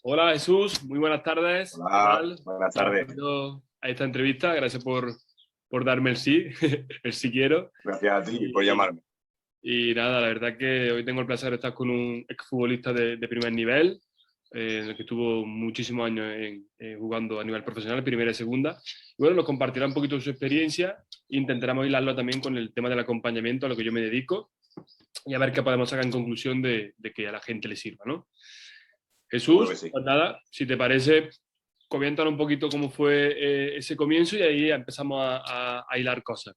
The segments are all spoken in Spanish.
Hola Jesús, muy buenas tardes. ¿Qué Hola, tal? buenas tardes. Bienvenido a esta entrevista. Gracias por darme el sí, el sí quiero. Gracias a ti por Y, llamarme. y nada, la verdad que hoy tengo el placer de estar con un exfutbolista de primer nivel, en el que estuvo muchísimos años jugando a nivel profesional, primera y segunda. Y bueno, nos compartirá un poquito su experiencia e intentaremos hilarlo también con el tema del acompañamiento a lo que yo me dedico y a ver qué podemos sacar en conclusión de que a la gente le sirva, ¿no? Seguro Jesús, que sí. pues nada, si te parece, coméntanos un poquito cómo fue ese comienzo y ahí empezamos a hilar cosas.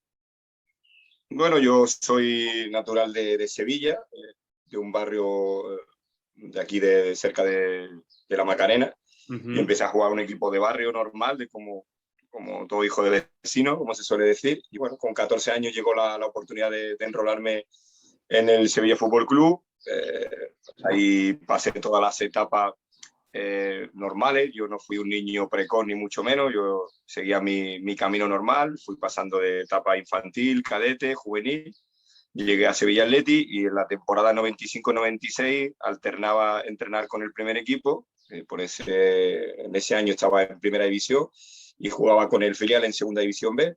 Bueno, yo soy natural de Sevilla, de un barrio de aquí de cerca de la Macarena, y Ujú. empecé a jugar a un equipo de barrio normal, como todo hijo de vecino, como se suele decir. Y bueno, con 14 años llegó la oportunidad de enrolarme en el Sevilla Fútbol Club. Ahí pasé todas las etapas normales. Yo no fui un niño precoz ni mucho menos, yo seguía mi camino normal, fui pasando de etapa infantil, cadete, juvenil, llegué a Sevilla Athletic y en la temporada 95-96 alternaba entrenar con el primer equipo, en ese año estaba en primera división y jugaba con el filial en segunda división B,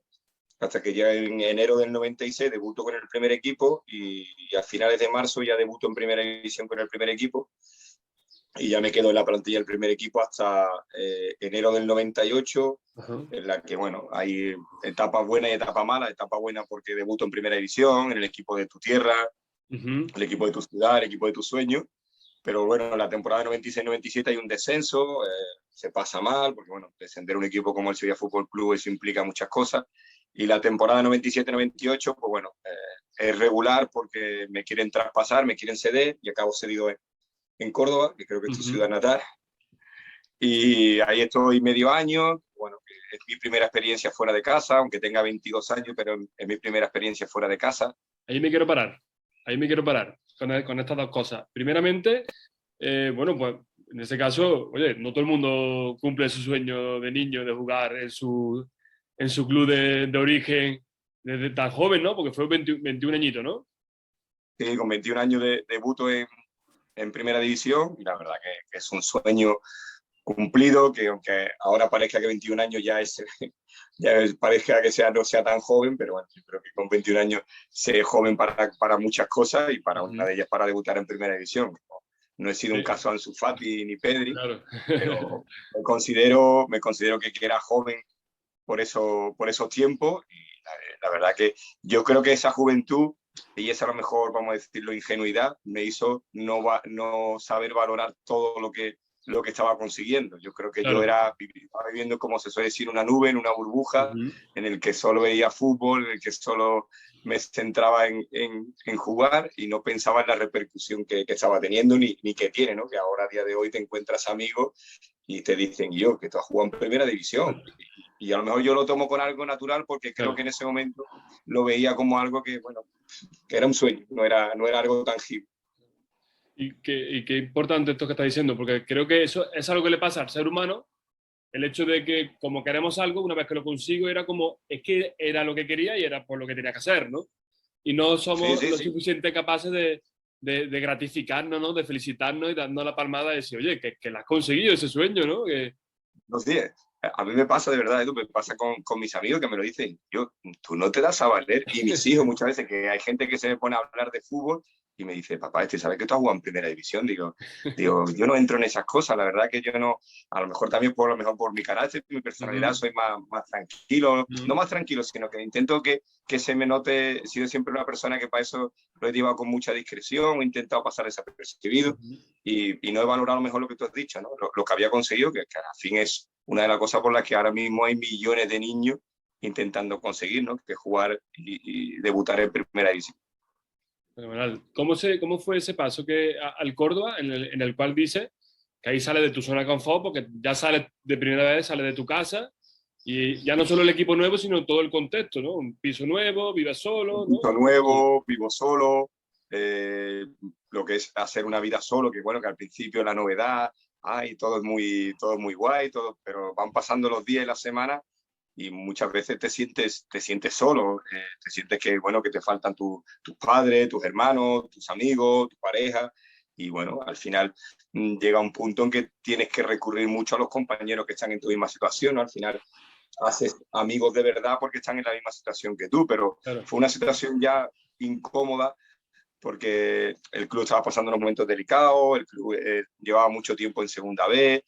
hasta que ya en enero del 96 debuto con el primer equipo y a finales de marzo ya debuto en primera división con el primer equipo y ya me quedo en la plantilla del primer equipo hasta enero del 98, Ajá. en la que, bueno, hay etapas buenas y etapas malas. Etapa buena porque debuto en primera división, en el equipo de tu tierra, Ujú. el equipo de tu ciudad, el equipo de tus sueños. Pero bueno, en la temporada 96-97 hay un descenso, se pasa mal, porque bueno, descender un equipo como el Sevilla Fútbol Club eso implica muchas cosas. Y la temporada 97-98, pues bueno, es regular porque me quieren traspasar, me quieren ceder y acabo cedido en Córdoba, que creo que es tu Ujú. ciudad natal. Y ahí estoy medio año, bueno, es mi primera experiencia fuera de casa, aunque tenga 22 años, pero es mi primera experiencia fuera de casa. Ahí me quiero parar, ahí me quiero parar con estas dos cosas. Primeramente, bueno, pues en ese caso, oye, no todo el mundo cumple su sueño de niño de jugar en su club de origen desde tan joven, ¿no? Porque fue 21 añitos, ¿no? Sí, con 21 años debuto en primera división y la verdad que es un sueño cumplido, que aunque ahora parezca que 21 años parezca que no sea tan joven, pero bueno, yo creo que con 21 años sé joven para muchas cosas y para una Ujú. de ellas para debutar en primera división. No he sido un Sí, caso Ansu Fati ni Pedri, claro. pero me considero que era joven por esos tiempos y la verdad que yo creo que esa juventud y esa a lo mejor, vamos a decirlo, ingenuidad, me hizo no saber valorar todo lo que estaba consiguiendo. Yo creo que yo Claro. estaba viviendo, como se suele decir, una nube, en una burbuja, Ujú. en el que solo veía fútbol, en el que solo me centraba en jugar y no pensaba en la repercusión que estaba teniendo ni que tiene, ¿no? Que ahora a día de hoy te encuentras amigos y te dicen, yo, que tú has jugado en primera división. Y a lo mejor yo lo tomo con algo natural porque creo Claro. que en ese momento lo veía como algo que, bueno, que era un sueño, no era algo tangible. Y qué importante esto que estás diciendo, porque creo que eso es algo que le pasa al ser humano, el hecho de que como queremos algo, una vez que lo consigo, era como, es que era lo que quería y era por lo que tenía que hacer, ¿no? Y no Sí, somos sí, lo sí. suficiente capaces de gratificarnos, ¿no? De felicitarnos y darnos la palmada y decir, oye, que la has conseguido ese sueño, ¿no? Que, Los 10. A mí me pasa de verdad, Edu, me pasa con mis amigos que me lo dicen. Tú no te das a valer. Y mis hijos muchas veces, que hay gente que se me pone a hablar de fútbol y me dice, papá, ¿sabes que tú has jugado en primera división? Digo, yo no entro en esas cosas. La verdad que yo no, a lo mejor también por lo mejor por mi carácter, mi personalidad, Ujú. soy más tranquilo. No Ujú. más tranquilo, sino que intento que se me note. He sido siempre una persona que para eso lo he llevado con mucha discreción, he intentado pasar desapercibido Ujú. y no he valorado mejor lo que tú has dicho, ¿no? Lo que había conseguido, que al fin es una de las cosas por las que ahora mismo hay millones de niños intentando conseguir, ¿no? Que jugar y debutar en primera división. Fenomenal. ¿Cómo fue ese paso al Córdoba, en el cual dice que ahí sale de tu zona de confort, porque ya sales de primera vez, sales de tu casa, y ya no solo el equipo nuevo, sino todo el contexto, ¿no? Un piso nuevo, vives Un solo, ¿no? piso nuevo, vivo solo, lo que es hacer una vida solo, que bueno, que al principio es la novedad, ay, todo es muy guay, todo, pero van pasando los días y las semanas y muchas veces te sientes solo, te sientes que, bueno, que te faltan tus padres, tus hermanos, tus amigos, tu pareja. y bueno, al final llega un punto en que tienes que recurrir mucho a los compañeros que están en tu misma situación, ¿no? Al final haces amigos de verdad porque están en la misma situación que tú, pero Claro. fue una situación ya incómoda porque el club estaba pasando unos momentos delicados, el club llevaba mucho tiempo en segunda B,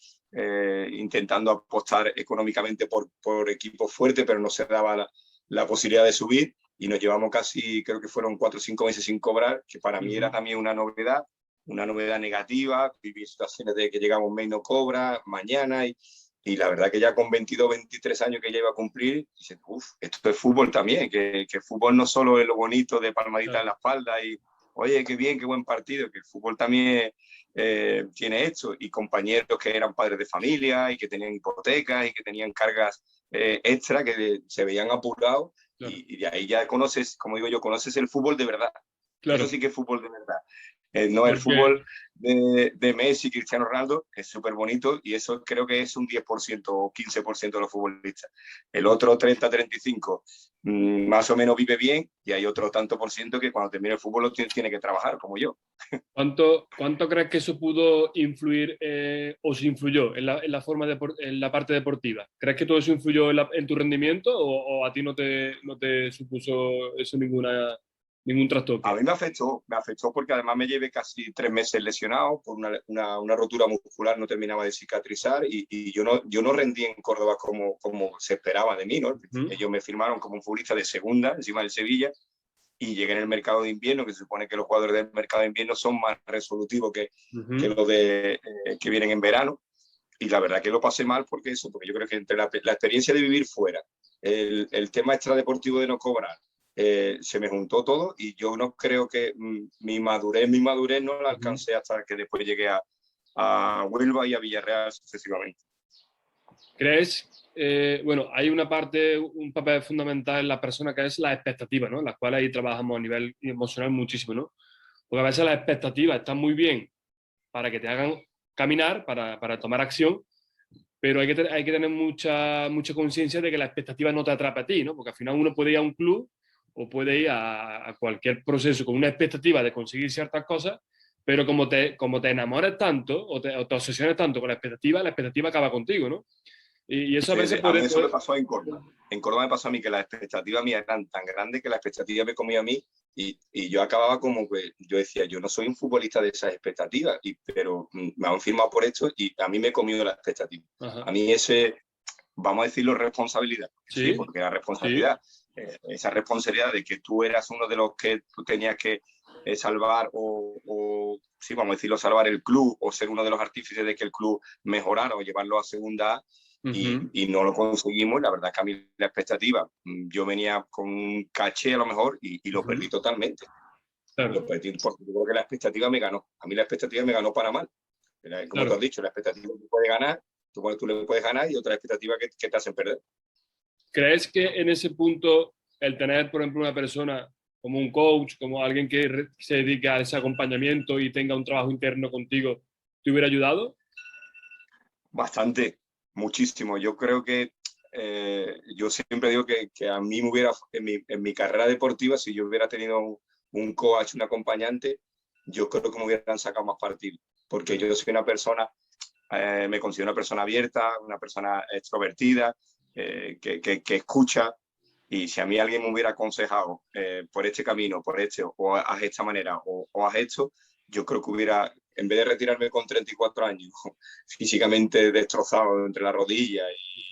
intentando apostar económicamente por equipos fuertes, pero no se daba la posibilidad de subir y nos llevamos casi, creo que fueron 4 o 5 meses sin cobrar, que para mí era también una novedad negativa, vivir situaciones de que llegamos mes y no cobra, mañana, y la verdad que ya con 22, 23 años que ya iba a cumplir, dices, uff, esto es fútbol también, que el fútbol no solo es lo bonito de palmadita en la espalda y, oye, qué bien, qué buen partido, que el fútbol también tiene esto, y compañeros que eran padres de familia y que tenían hipotecas y que tenían cargas extra que se veían apurados, Claro. y de ahí ya conoces, como digo yo, conoces el fútbol de verdad. Eso Claro. sí que es fútbol de verdad. No el Porque, fútbol de Messi, Cristiano Ronaldo, que es súper bonito, y eso creo que es un 10% o 15% de los futbolistas. El otro 30-35% más o menos vive bien, y hay otro tanto por ciento que cuando termine el fútbol lo tiene que trabajar, como yo. ¿cuánto crees que eso pudo influir o se influyó en la forma en la parte deportiva? ¿Crees que todo eso influyó en tu rendimiento o a ti no te supuso eso ningún A trastoque? mí me afectó porque además me llevé casi 3 meses lesionado por una rotura muscular, no terminaba de cicatrizar, y yo no rendí en Córdoba como se esperaba de mí, ¿no? Ellos me firmaron como un futbolista de segunda, encima del Sevilla, y llegué en el mercado de invierno, que se supone que los jugadores del mercado de invierno son más resolutivos que los que vienen en verano, y la verdad que lo pasé mal porque yo creo que entre la experiencia de vivir fuera, el tema extradeportivo de no cobrar, se me juntó todo, y yo no creo que mi madurez no la alcancé hasta que después llegué a Huelva y a Villarreal sucesivamente. ¿Crees? Bueno, hay una parte, un papel fundamental en la persona que es la expectativa, ¿no? Las cuales ahí trabajamos a nivel emocional muchísimo, ¿no? Porque a veces las expectativas están muy bien para que te hagan caminar, para tomar acción, pero hay que tener mucha conciencia de que la expectativa no te atrapa a ti, ¿no? Porque al final uno puede ir a un club o puede ir a cualquier proceso con una expectativa de conseguir ciertas cosas, pero como te enamores tanto o te obsesiones tanto con la expectativa acaba contigo, ¿no? Y eso a Sí, veces sí. A mí eso me puede. pasó en Córdoba. En Córdoba me pasó a mí que las expectativas mías eran tan grandes que la expectativa me comía a mí, y yo acababa como que yo decía, yo no soy un futbolista de esas expectativas, pero me han firmado por esto y a mí me comió la expectativa. Ajá. A mí vamos a decirlo, responsabilidad. Sí, Sí, porque era sí. responsabilidad. Esa responsabilidad de que tú eras uno de los que tú tenías que salvar sí, vamos a decirlo, salvar el club o ser uno de los artífices de que el club mejorara o llevarlo a segunda A, Ujú. y no lo conseguimos. La verdad que a mí la expectativa, yo venía con un caché a lo mejor y lo Ujú. perdí totalmente. Claro, Lo perdí porque yo creo que la expectativa me ganó. A mí la expectativa me ganó para mal. Como tú has claro. dicho, la expectativa te puede ganar, tú le puedes ganar, y otra expectativa que te hacen perder. ¿Crees que en ese punto el tener, por ejemplo, una persona como un coach, como alguien que se dedica a ese acompañamiento y tenga un trabajo interno contigo, te hubiera ayudado? Bastante, muchísimo. Yo creo que yo siempre digo que a mí me hubiera, en mi carrera deportiva, si yo hubiera tenido un coach, un acompañante, yo creo que me hubieran sacado más partido. Porque yo soy una persona, me considero una persona abierta, una persona extrovertida, que escucha. Y si a mí alguien me hubiera aconsejado por este camino, por este, o haz esta manera, o haz esto, yo creo que hubiera, en vez de retirarme con 34 años, físicamente destrozado entre la rodilla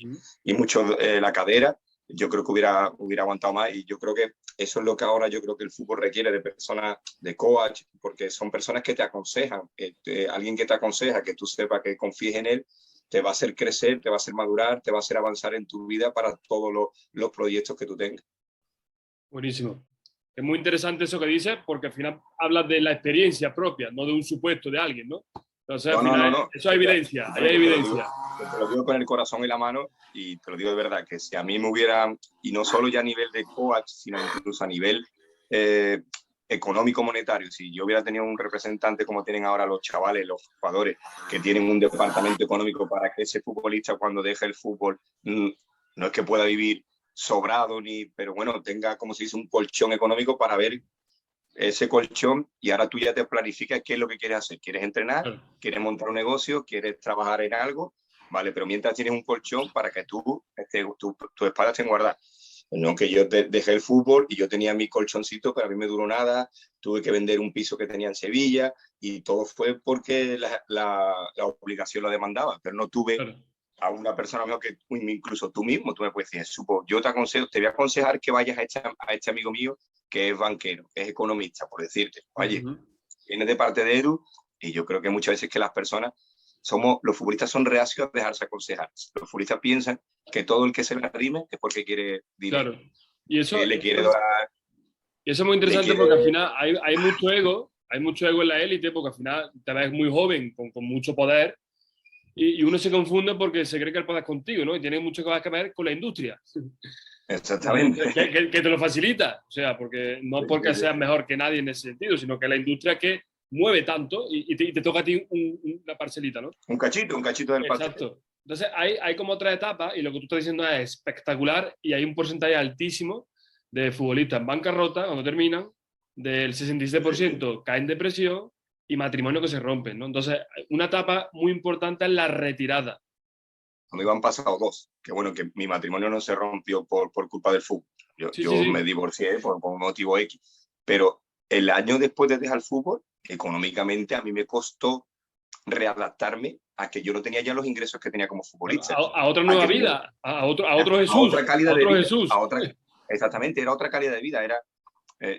Ujú. y mucho la cadera, yo creo que hubiera aguantado más. Y yo creo que eso es lo que ahora yo creo que el fútbol requiere, de personas, de coach, porque son personas que te aconsejan, alguien que te aconseja, que tú sepas que confíes en él, te va a hacer crecer, te va a hacer madurar, te va a hacer avanzar en tu vida para todos los proyectos que tú tengas. Buenísimo. Es muy interesante eso que dices porque al final hablas de la experiencia propia, no de un supuesto de alguien, ¿no? Entonces al No, no, no, final no. eso hay evidencia, ahí hay Te lo digo, evidencia. te lo digo con el corazón y la mano, y te lo digo de verdad, que si a mí me hubiera, y no solo ya a nivel de coach, sino incluso a nivel eh, económico monetario, si yo hubiera tenido un representante como tienen ahora los chavales, los jugadores, que tienen un departamento económico para que ese futbolista, cuando deje el fútbol, no es que pueda vivir sobrado, pero bueno, tenga, como se dice, un colchón económico para ver ese colchón y ahora tú ya te planificas qué es lo que quieres hacer. ¿Quieres entrenar? Claro, ¿Quieres montar un negocio? ¿Quieres trabajar en algo? Vale, pero mientras tienes un colchón para que tu espalda esté guardada. No, que yo dejé el fútbol y yo tenía mi colchoncito, pero a mí me duró nada. Tuve que vender un piso que tenía en Sevilla y todo fue porque la obligación lo demandaba, pero no tuve claro, a una persona mejor que incluso tú mismo. Tú me puedes decir, yo te voy a aconsejar que vayas a este amigo mío que es banquero, es economista, por decirte. Oye, ujú, viene de parte de Edu y yo creo que muchas veces que las personas los futbolistas son reacios a dejarse aconsejar. Los futbolistas piensan que todo el que se le arrime es porque quiere dinero, claro. Y que eso, le quiere dar, y eso es muy le interesante quiere... porque al final hay mucho ego en la élite, porque al final te ves muy joven, con mucho poder, y uno se confunde porque se cree que el poder es contigo, ¿no? Y tiene mucho que ver con la industria, Exactamente. que te lo facilita. O sea, porque no es Sí, porque sí, seas sí. mejor que nadie en ese sentido, sino que la industria que mueve tanto y te toca a ti una parcelita, ¿no? Un cachito del pastel. Exacto. Entonces hay como otra etapa y lo que tú estás diciendo es espectacular y hay un porcentaje altísimo de futbolistas en bancarrota cuando terminan, del Sí, sí. 66% caen en depresión y matrimonios que se rompen, ¿no? Entonces, una etapa muy importante es la retirada. A mí me han pasado dos. Que bueno, que mi matrimonio no se rompió por culpa del fútbol. Sí, sí, Yo me sí, divorcié por un motivo X. Pero el año después de dejar el fútbol, económicamente a mí me costó readaptarme a que yo no tenía ya los ingresos que tenía como claro, futbolista. a otra A nueva que tenía vida, a otro a otra Jesús, a calidad de otro vida, Jesús. exactamente, era otra calidad de vida.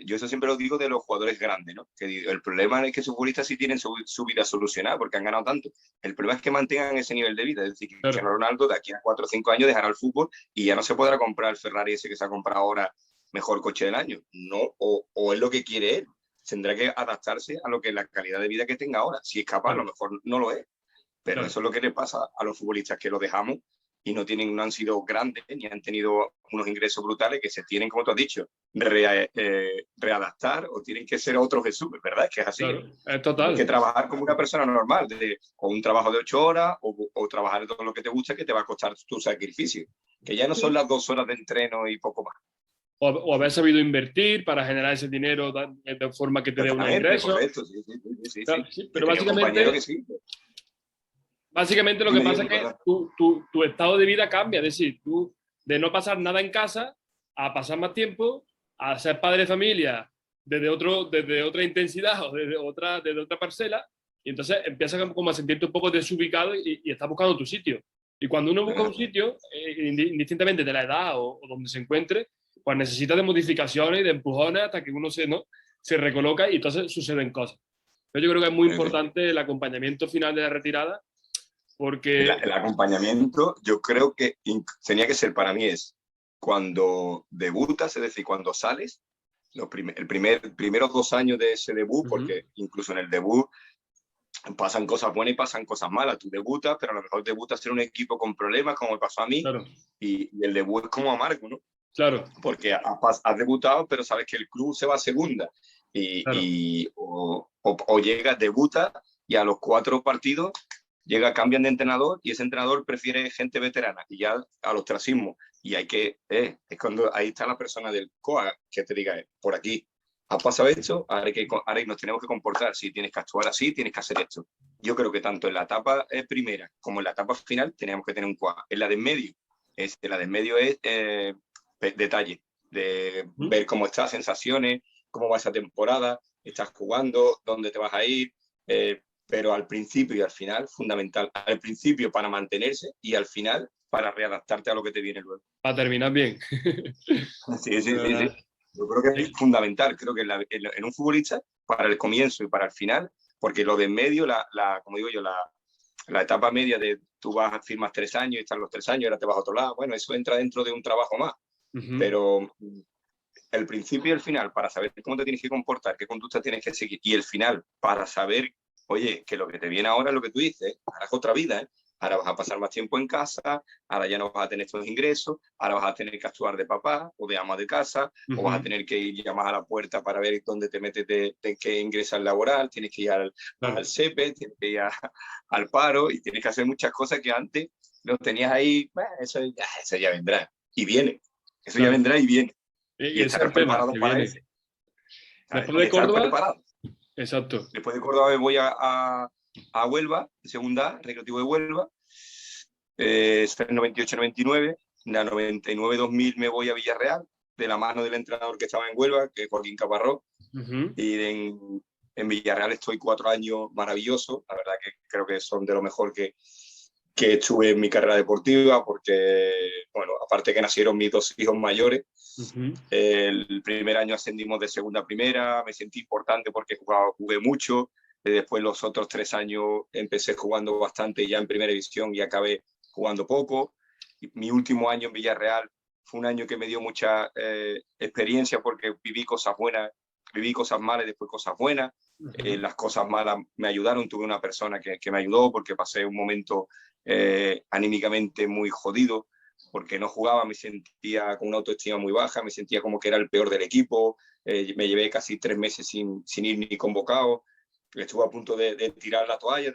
Yo eso siempre lo digo de los jugadores grandes, ¿no? El problema es que sus futbolistas sí tienen su vida solucionada porque han ganado tanto. El problema es que mantengan ese nivel de vida. Es decir, que Claro, Cristiano Ronaldo de aquí a 4 o 5 años dejará el fútbol y ya no se podrá comprar el Ferrari ese que se ha comprado ahora, mejor coche del año. No, o es lo que quiere él. Tendrá que adaptarse a lo que la calidad de vida que tenga ahora. Si es capaz, a lo claro, mejor no lo es. Pero claro. eso es lo que le pasa a los futbolistas que lo dejamos y no han sido grandes ni han tenido unos ingresos brutales que se tienen, como tú has dicho, readaptar o tienen que ser otro Jesús, ¿verdad? Es que es así, ¿eh? Claro, es Tienes que total. trabajar como una persona normal, o un trabajo de 8 horas o trabajar de todo lo que te gusta que te va a costar tu sacrificio, que ya no son las 2 horas de entreno y poco más. O haber sabido invertir para generar ese dinero de forma que te dé unos Exactamente, ingresos. correcto, sí, sí, sí, sí, Claro, sí. sí, He pero tenido compañeros básicamente, que sí. básicamente lo que Dime, pasa es dime, que perdón. tu estado de vida cambia. Es decir, tú de no pasar nada en casa a pasar más tiempo, a ser padre de familia desde otra intensidad o desde otra parcela, y entonces empiezas como a sentirte un poco desubicado y estás buscando tu sitio. Y cuando uno busca un sitio, indistintamente de la edad o donde se encuentre, pues necesita de modificaciones y de empujones hasta que uno ¿no? se recoloca y entonces suceden cosas. Pero yo creo que es muy importante el acompañamiento final de la retirada porque... El acompañamiento, yo creo que tenía que ser para mí es cuando debutas, es decir, cuando sales, primeros 2 años de ese debut, Ujú, porque incluso en el debut pasan cosas buenas y pasan cosas malas. Tú debutas, pero a lo mejor debutas en un equipo con problemas, como me pasó a mí, claro, y el debut es como amargo, ¿no? claro, Porque has debutado, pero sabes que el club se va a segunda. claro, O llegas, debutas y a los 4 partidos cambian de entrenador y ese entrenador prefiere gente veterana y ya al ostracismo. Y es cuando ahí está la persona del COA que te diga, por aquí, ha pasado esto, ahora nos tenemos que comportar, si tienes que actuar así, tienes que hacer esto. Yo creo que tanto en la etapa primera como en la etapa final tenemos que tener un COA. En la de en medio, detalle, de ujú, ver cómo estás, sensaciones, cómo va esa temporada, estás jugando, dónde te vas a ir, pero al principio y al final, fundamental. Al principio para mantenerse y al final para readaptarte a lo que te viene luego. para terminar bien. Sí, De sí, sí, sí. verdad. Yo creo que es Sí, fundamental. Creo que en un futbolista, para el comienzo y para el final, porque lo de en medio, como digo yo, la etapa media de tú vas a firmar 3 años y están los 3 años y ahora te vas a otro lado, bueno, eso entra dentro de un trabajo más. ujú, Pero el principio y el final para saber cómo te tienes que comportar, qué conducta tienes que seguir, y el final para saber, oye, que lo que te viene ahora es lo que tú dices, ahora es otra vida, ¿eh? Ahora vas a pasar más tiempo en casa, ahora ya no vas a tener estos ingresos, ahora vas a tener que actuar de papá o de ama de casa, o vas a ujú, tener que ir llamar a la puerta para ver dónde te metes de qué ingresas laboral, tienes que ir al claro. SEPE, tienes que ir al paro y tienes que hacer muchas cosas que antes lo tenías ahí, eso ya vendrá y viene, eso ya Claro. vendrá y viene Y y ese es estar el tema, preparados que para viene. ese. Después Y de estar Córdoba, preparado. exacto. Después de Córdoba me voy a Huelva, de segunda A, Recreativo de Huelva. Es el 98-99. En la 99-2000 me voy a Villarreal, de la mano del entrenador que estaba en Huelva, que es Joaquín Caparrós. Y en Villarreal estoy 4 años maravillosos. La verdad que creo que son de lo mejor que estuve en mi carrera deportiva, porque, bueno, aparte que nacieron mis 2 hijos mayores, el primer año ascendimos de segunda a primera, me sentí importante porque jugué mucho. Después los otros 3 años empecé jugando bastante ya en primera división y acabé jugando poco. Y mi último año en Villarreal fue un año que me dio mucha experiencia, porque viví cosas buenas, viví cosas malas y después cosas buenas. Las cosas malas me ayudaron, tuve una persona que me ayudó, porque pasé un momento anímicamente muy jodido, porque no jugaba, me sentía con una autoestima muy baja, me sentía como que era el peor del equipo. Me llevé casi 3 meses sin ir ni convocado. Estuve a punto de tirar la toalla,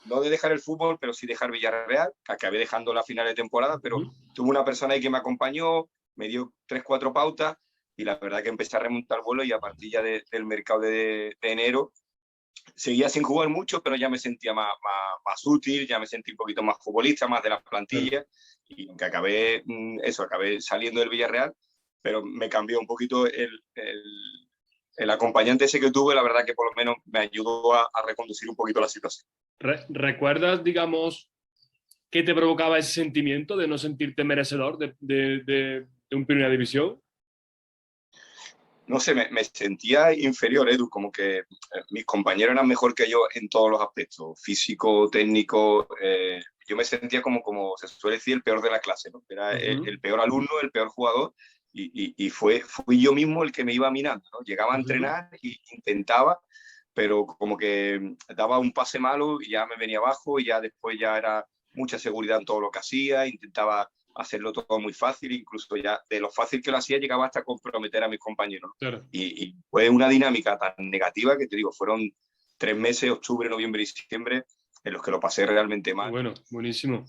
no de dejar el fútbol, pero sí dejar Villarreal, que acabé dejando la final de temporada, pero tuve una persona ahí que me acompañó, me dio 3-4 pautas, y la verdad que empecé a remontar vuelo, y a partir ya del mercado de enero seguía sin jugar mucho, pero ya me sentía más útil, ya me sentí un poquito más futbolista, más de la plantilla, y aunque acabé saliendo del Villarreal, pero me cambió un poquito el acompañante ese que tuve. La verdad que por lo menos me ayudó a reconducir un poquito la situación. ¿Recuerdas, digamos, qué te provocaba ese sentimiento de no sentirte merecedor de un primera división? No sé, me sentía inferior, Edu, como que mis compañeros eran mejor que yo en todos los aspectos, físico, técnico. Yo me sentía como se suele decir, el peor de la clase, ¿no? Era el peor alumno, el peor jugador, y fui yo mismo el que me iba minando, ¿no? Llegaba a entrenar e intentaba, pero como que daba un pase malo y ya me venía abajo, y ya después ya era mucha seguridad en todo lo que hacía, intentaba hacerlo todo muy fácil, incluso ya de lo fácil que lo hacía llegaba hasta comprometer a mis compañeros, ¿no? Claro. Y fue una dinámica tan negativa que, te digo, fueron 3 meses, octubre, noviembre y diciembre, en los que lo pasé realmente mal. Bueno, buenísimo.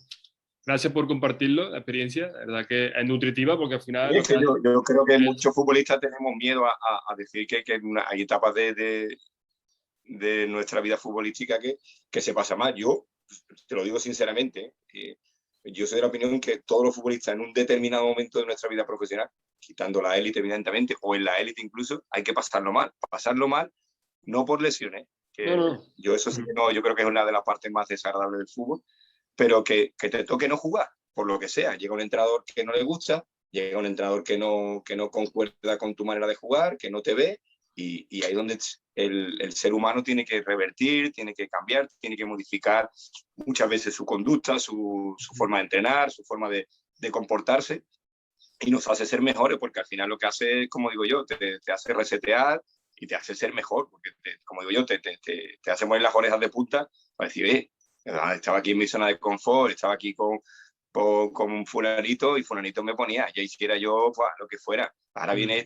Gracias por compartirlo, la experiencia. La verdad que es nutritiva, porque al final... Es que yo creo que muchos futbolistas tenemos miedo a decir que hay etapas de nuestra vida futbolística que se pasa mal. Yo te lo digo sinceramente, yo soy de la opinión que todos los futbolistas en un determinado momento de nuestra vida profesional, quitando la élite evidentemente, o en la élite incluso, hay que pasarlo mal, no por lesiones, que no. yo eso sí que no, yo creo que es una de las partes más desagradables del fútbol, pero que te toque no jugar, por lo que sea. Llega un entrenador que no le gusta, llega un entrenador que no concuerda con tu manera de jugar, que no te ve, y ahí es donde el ser humano tiene que revertir, tiene que cambiar, tiene que modificar muchas veces su conducta, su forma de entrenar, su forma de comportarse, y nos hace ser mejores, porque al final lo que hace, como digo yo, te hace resetear y te hace ser mejor, porque como digo yo, te hace poner las orejas de punta para decir, estaba aquí en mi zona de confort, estaba aquí con un fulanito, y fulanito me ponía, ya hiciera yo lo que fuera. Ahora viene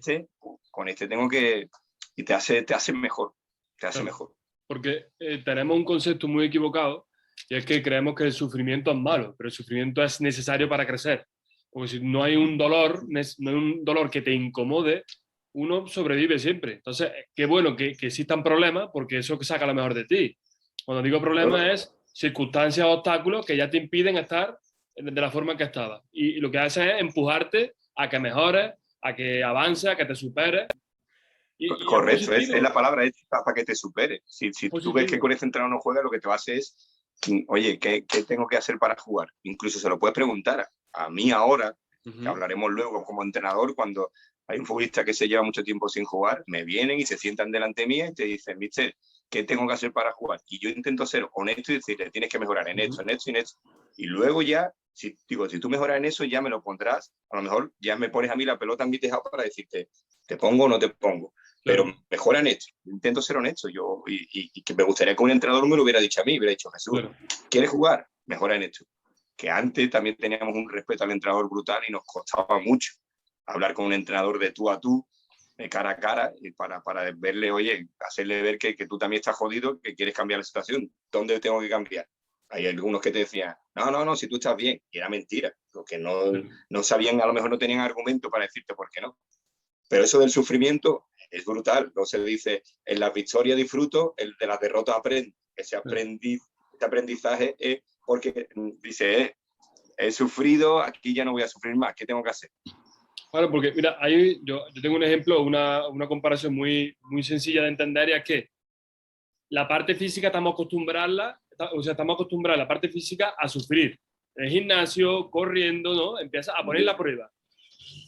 con este tengo que... Y te hace mejor, Claro. mejor. Porque tenemos un concepto muy equivocado, y es que creemos que el sufrimiento es malo, pero el sufrimiento es necesario para crecer. Porque si no hay un dolor, que te incomode, uno sobrevive siempre. Entonces, qué bueno que existan problemas, porque eso saca lo mejor de ti. Cuando digo problemas es circunstancias, obstáculos que ya te impiden estar de la forma en que estabas. Y lo que hace es empujarte a que mejores, a que avances, a que te superes. Y Correcto, es la palabra hecha para que te supere. Si tú ves que con ese entrenador no juega, lo que te va a hacer es, oye, ¿qué tengo que hacer para jugar? Incluso se lo puedes preguntar a mí ahora, que hablaremos luego como entrenador, cuando hay un futbolista que se lleva mucho tiempo sin jugar, me vienen y se sientan delante mía y te dicen, mister, ¿qué tengo que hacer para jugar? Y yo intento ser honesto y decirle, tienes que mejorar en esto, en esto y en esto. Y luego ya, si tú mejoras en eso, ya me lo pondrás. A lo mejor ya me pones a mí la pelota en mi tejado para decirte, ¿te pongo o no te pongo? Pero mejora en esto. Intento ser honesto. Y que me gustaría que un entrenador me lo hubiera dicho a mí, hubiera dicho, Jesús, ¿quieres jugar? Mejora en esto. Que antes también teníamos un respeto al entrenador brutal, y nos costaba mucho hablar con un entrenador de tú a tú, de cara a cara, y para verle, oye, hacerle ver que tú también estás jodido, que quieres cambiar la situación. ¿Dónde tengo que cambiar? Hay algunos que te decían, no, si tú estás bien. Y era mentira, porque no sabían, a lo mejor no tenían argumento para decirte por qué no. Pero eso del sufrimiento es brutal. No se dice, en las victorias disfruto, el de las derrotas aprendo. Ese aprendizaje es porque dice, he sufrido, aquí ya no voy a sufrir más, ¿qué tengo que hacer? Bueno, porque mira, ahí yo tengo un ejemplo, una comparación muy sencilla de entender, y es que la parte física estamos acostumbrados la parte física a sufrir. En el gimnasio, corriendo, ¿no? Empieza a poner la prueba.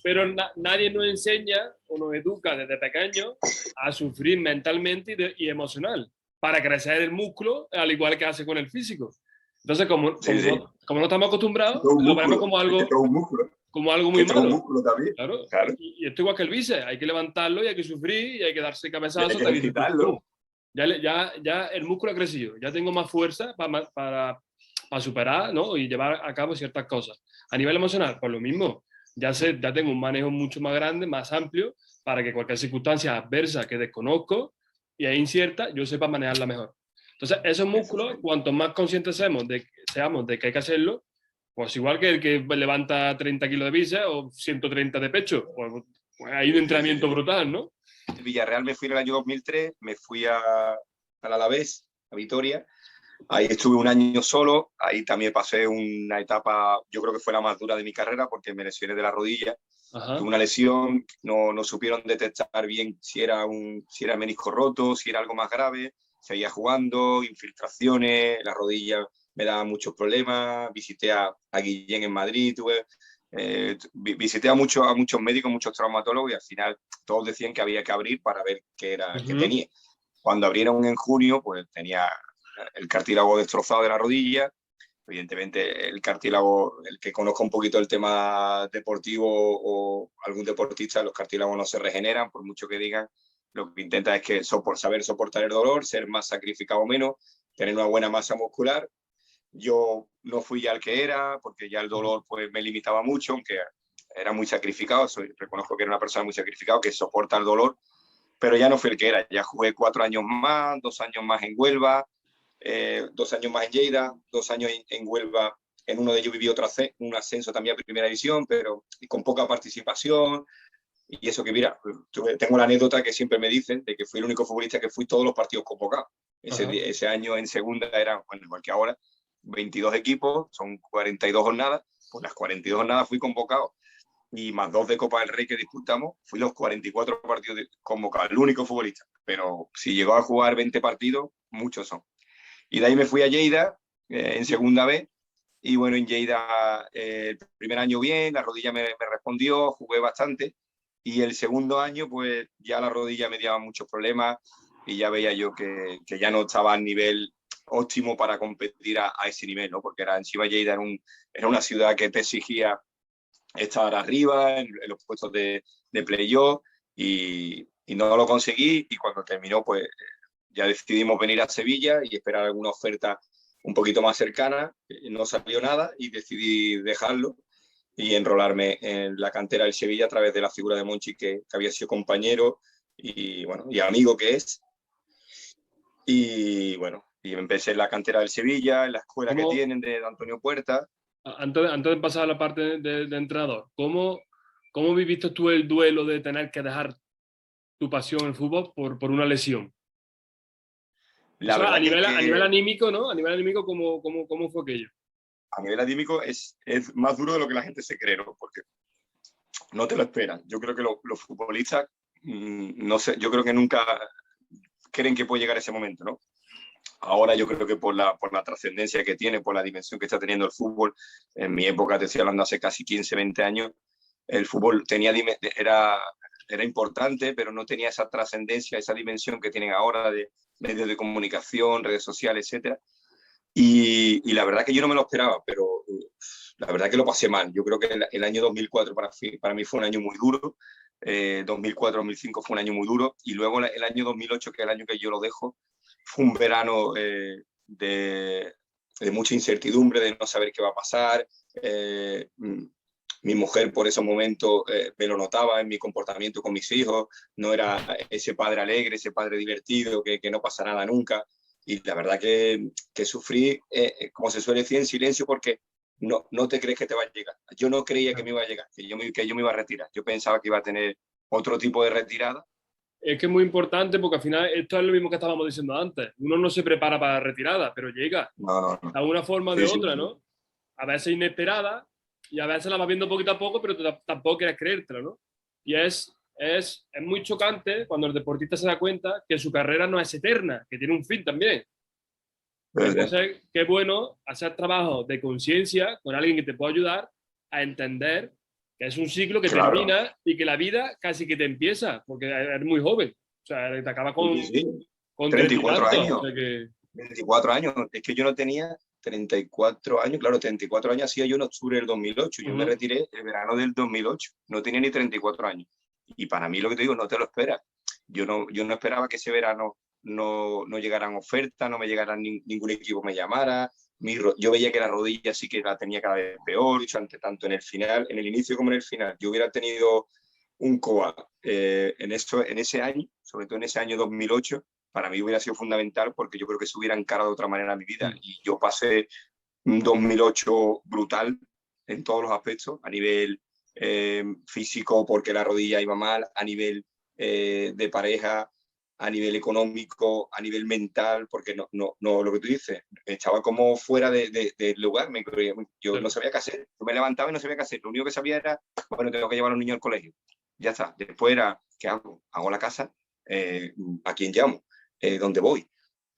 Pero nadie nos enseña o nos educa desde pequeño a sufrir mentalmente y emocional para crecer el músculo, al igual que hace con el físico. Entonces, como no estamos acostumbrados, lo vemos como algo muy malo. Claro. Y esto igual que el bíceps, hay que levantarlo y hay que sufrir y hay que darse cabezazos. Hay que quitarlo. Ya el músculo ha crecido, ya tengo más fuerza para superar, ¿no? Y llevar a cabo ciertas cosas. A nivel emocional, pues lo mismo. Ya tengo un manejo mucho más grande, más amplio, para que cualquier circunstancia adversa que desconozco y es incierta, yo sepa manejarla mejor. Entonces, esos músculos, cuanto más conscientes seamos de que hay que hacerlo, pues igual que el que levanta 30 kilos de bíceps o 130 de pecho, pues hay un entrenamiento brutal, ¿no? De Villarreal me fui en el año 2003, me fui al Alavés, a Vitoria. Ahí estuve un año solo, ahí también pasé una etapa, yo creo que fue la más dura de mi carrera porque me lesioné de la rodilla. Ajá. Tuve una lesión, no supieron detectar bien si era menisco roto, si era algo más grave. Seguía jugando, infiltraciones, la rodilla me daba muchos problemas. Visité a Guillén en Madrid, visité a muchos médicos, muchos traumatólogos, y al final todos decían que había que abrir para ver qué era que tenía. Cuando abrieron en junio, pues tenía el cartílago destrozado de la rodilla. Evidentemente, el cartílago, el que conozca un poquito el tema deportivo o algún deportista, los cartílagos no se regeneran, por mucho que digan. Lo que intenta es que saber soportar el dolor, ser más sacrificado o menos, tener una buena masa muscular. Yo no fui ya el que era, porque ya el dolor pues, me limitaba mucho, aunque era muy sacrificado. Reconozco que era una persona muy sacrificada, que soporta el dolor, pero ya no fui el que era. Ya jugué 4 años más, 2 años más en Huelva, 2 años más en Lleida, 2 años en Huelva. En uno de ellos viví un ascenso también a primera división, pero con poca participación. Y eso que, mira, tengo la anécdota que siempre me dicen de que fui el único futbolista que fui todos los partidos convocados. Ese año en segunda era, bueno, igual que ahora, 22 equipos, son 42 jornadas. Pues las 42 jornadas fui convocado. Y más 2 de Copa del Rey que disputamos, fui los 44 partidos convocados, el único futbolista. Pero si llegó a jugar 20 partidos, muchos son. Y de ahí me fui a Lleida, en segunda B. Y bueno, en Lleida el primer año bien, la rodilla me respondió, jugué bastante. Y el segundo año, pues ya la rodilla me daba muchos problemas y ya veía yo que ya no estaba al nivel óptimo para competir a ese nivel, ¿no? Porque encima Lleida era una ciudad que te exigía estar arriba en los puestos de playoff y no lo conseguí. Y cuando terminó, pues ya decidimos venir a Sevilla y esperar alguna oferta un poquito más cercana. No salió nada y decidí dejarlo y enrolarme en la cantera del Sevilla a través de la figura de Monchi, que había sido compañero y, bueno, y amigo que es. Y bueno, y empecé en la cantera del Sevilla, en la escuela que tienen de Antonio Puerta. Antes de pasar a la parte de entrenador, ¿cómo viviste tú el duelo de tener que dejar tu pasión en el fútbol por una lesión? La verdad a nivel anímico, ¿no? A nivel anímico, ¿cómo fue aquello? A nivel anímico es más duro de lo que la gente se cree, ¿no? Porque no te lo esperan. Yo creo que los futbolistas, no sé, yo creo que nunca creen que puede llegar ese momento, ¿no? Ahora yo creo que por la trascendencia que tiene, por la dimensión que está teniendo el fútbol, en mi época, te estoy hablando hace casi 15, 20 años, el fútbol era importante, pero no tenía esa trascendencia, esa dimensión que tienen ahora de medios de comunicación, redes sociales, etcétera. Y la verdad que yo no me lo esperaba, pero la verdad que lo pasé mal. Yo creo que el año 2004 para mí fue un año muy duro. 2004-2005 fue un año muy duro. Y luego el año 2008, que es el año que yo lo dejo, fue un verano de mucha incertidumbre, de no saber qué va a pasar. Mi mujer por ese momento me lo notaba en mi comportamiento con mis hijos. No era ese padre alegre, ese padre divertido, que no pasa nada nunca. Y la verdad que sufrí, como se suele decir, en silencio, porque no te crees que te va a llegar. Yo no creía que me iba a llegar, que yo me iba a retirar. Yo pensaba que iba a tener otro tipo de retirada. es que es muy importante porque al final esto es lo mismo que estábamos diciendo antes. Uno no se prepara para la retirada, pero llega No, no, de no. alguna forma o de Sí, sí, otra, sí. ¿no? A veces inesperada y a veces la vas viendo poquito a poco, pero tú tampoco quieres creértelo, ¿no? Y es muy chocante cuando el deportista se da cuenta que su carrera no es eterna, que tiene un fin también. Entonces, qué bueno hacer trabajo de conciencia con alguien que te pueda ayudar a entender que es un ciclo que Claro. termina y que la vida casi que te empieza, porque eres muy joven. O sea, te acaba Sí, sí. con treinta treinta y y cuatro tantos. O años. sea que, 24 años. Es que yo no tenía 34 años. Claro, 34 años hacía yo en octubre del 2008. Yo me uh-huh, retiré el verano del 2008. No tenía ni 34 años. Y para mí lo que te digo, no te lo esperas. Yo no esperaba que ese verano no llegaran ofertas, no me llegaran ningún equipo me llamara. Yo veía que la rodilla sí que la tenía cada vez peor, tanto en el final, en el inicio como en el final. Yo hubiera tenido un COA en ese año, sobre todo en ese año 2008, para mí hubiera sido fundamental porque yo creo que se hubiera encarado de otra manera mi vida. Y yo pasé un 2008 brutal en todos los aspectos, a nivel físico porque la rodilla iba mal, a nivel de pareja, a nivel económico, a nivel mental, porque no lo que tú dices, estaba como fuera del lugar, yo no sabía qué hacer, yo me levantaba y no sabía qué hacer, lo único que sabía era, bueno, tengo que llevar a los niños al colegio, ya está, después era, ¿qué hago? Hago la casa, ¿a quién llamo? ¿Dónde voy?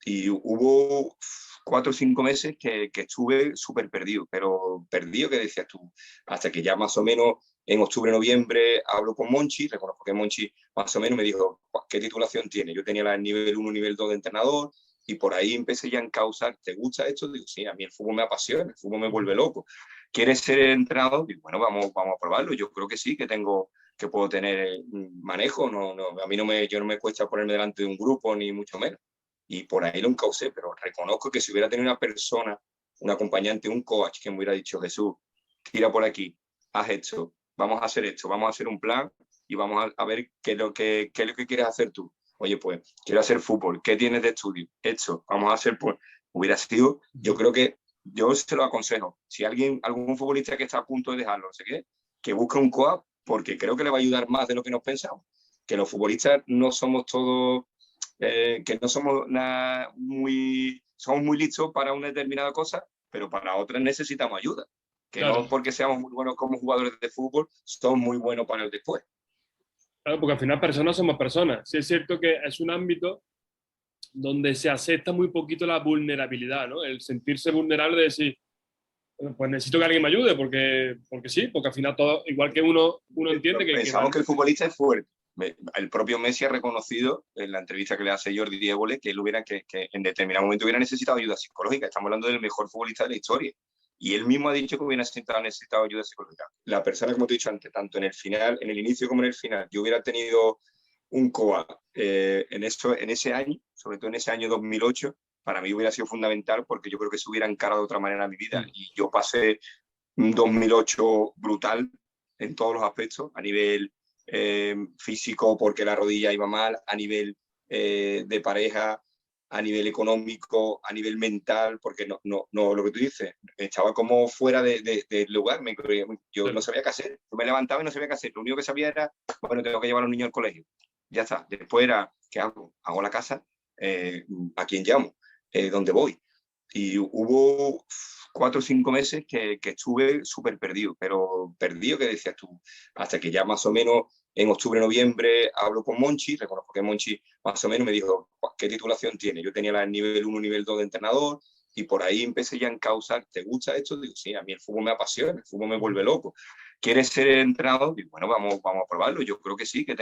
Y hubo 4 o 5 meses que estuve súper perdido, pero perdido que decías tú, hasta que ya más o menos en octubre, noviembre hablo con Monchi, reconozco que Monchi más o menos me dijo, ¿qué titulación tiene? Yo tenía el nivel 1, nivel 2 de entrenador y por ahí empecé ya a encauzar, ¿te gusta esto? Digo, sí, a mí el fútbol me apasiona, el fútbol me vuelve loco. ¿Quieres ser entrenador? Digo, bueno, vamos a probarlo, yo creo que sí, que puedo tener manejo, a mí yo no me cuesta ponerme delante de un grupo, ni mucho menos y por ahí lo encaucé, pero reconozco que si hubiera tenido una persona, un acompañante, un coach que me hubiera dicho, Jesús, tira por aquí, haz esto, vamos a hacer esto, vamos a hacer un plan y vamos a ver qué es lo que quieres hacer tú. Oye, pues quiero hacer fútbol, ¿qué tienes de estudio? Esto, vamos a hacer, pues, hubiera sido, yo creo que yo se lo aconsejo. Si algún futbolista que está a punto de dejarlo, no sé qué, que busque un coach, porque creo que le va a ayudar más de lo que nos pensamos. Que los futbolistas no somos todos que no somos somos muy listos para una determinada cosa, pero para otras necesitamos ayuda. Que claro, no porque seamos muy buenos como jugadores de fútbol, somos muy buenos para el después. claro, porque al final personas somos personas. Sí es cierto que es un ámbito donde se acepta muy poquito la vulnerabilidad, ¿no? El sentirse vulnerable de decir, pues necesito que alguien me ayude, porque sí, porque al final todo, igual que uno entiende que Pensamos que el futbolista es fuerte. El propio Messi ha reconocido en la entrevista que le hace Jordi Évole que él que en determinado momento hubiera necesitado ayuda psicológica. Estamos hablando del mejor futbolista de la historia. Y él mismo ha dicho que hubiera necesitado ayuda psicológica. La persona, como te he dicho antes, tanto en el final, en el inicio como en el final, yo hubiera tenido un COA en ese año, sobre todo en ese año 2008, para mí hubiera sido fundamental porque yo creo que se hubiera encarado de otra manera mi vida. Y yo pasé un 2008 brutal en todos los aspectos, a nivel físico porque la rodilla iba mal, a nivel de pareja, a nivel económico, a nivel mental, porque lo que tú dices, estaba como fuera del lugar, yo no sabía qué hacer, yo me levantaba y no sabía qué hacer, lo único que sabía era, bueno, tengo que llevar a los niños al colegio, ya está, después era, ¿qué hago? Hago la casa, ¿a quién llamo? ¿Dónde voy? Y hubo 4 o 5 meses que estuve súper perdido, pero perdido que decías tú, hasta que ya más o menos en octubre, noviembre hablo con Monchi, reconozco que Monchi más o menos me dijo, ¿qué titulación tiene? Yo tenía el nivel 1, nivel 2 de entrenador y por ahí empecé ya a encauzar, ¿te gusta esto? Digo, sí, a mí el fútbol me apasiona, el fútbol me vuelve loco. ¿Quieres ser entrenador? Digo, bueno, vamos a probarlo, yo creo que sí, que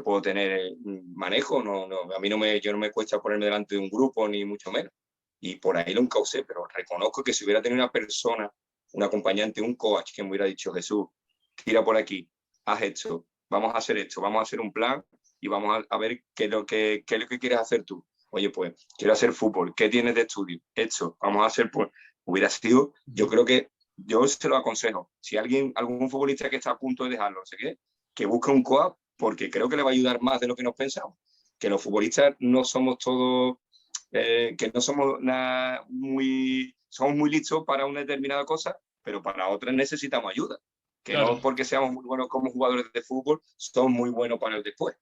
puedo tener manejo, a mí yo no me cuesta ponerme delante de un grupo, ni mucho menos y por ahí lo encaucé, pero reconozco que si hubiera tenido una persona, un acompañante, un coach que me hubiera dicho, Jesús, tira por aquí, haz esto, vamos a hacer esto, vamos a hacer un plan y vamos a ver qué es lo que quieres hacer tú. Oye, pues quiero hacer fútbol, ¿qué tienes de estudio? Esto, vamos a hacer, pues hubiera sido, yo creo que yo se lo aconsejo. Si algún futbolista que está a punto de dejarlo, no sé qué, que busque un coach porque creo que le va a ayudar más de lo que nos pensamos. Que los futbolistas no somos todos que no somos somos muy listos para una determinada cosa, pero para otras necesitamos ayuda. Que claro. no porque seamos muy buenos como jugadores de fútbol, somos muy buenos para el después.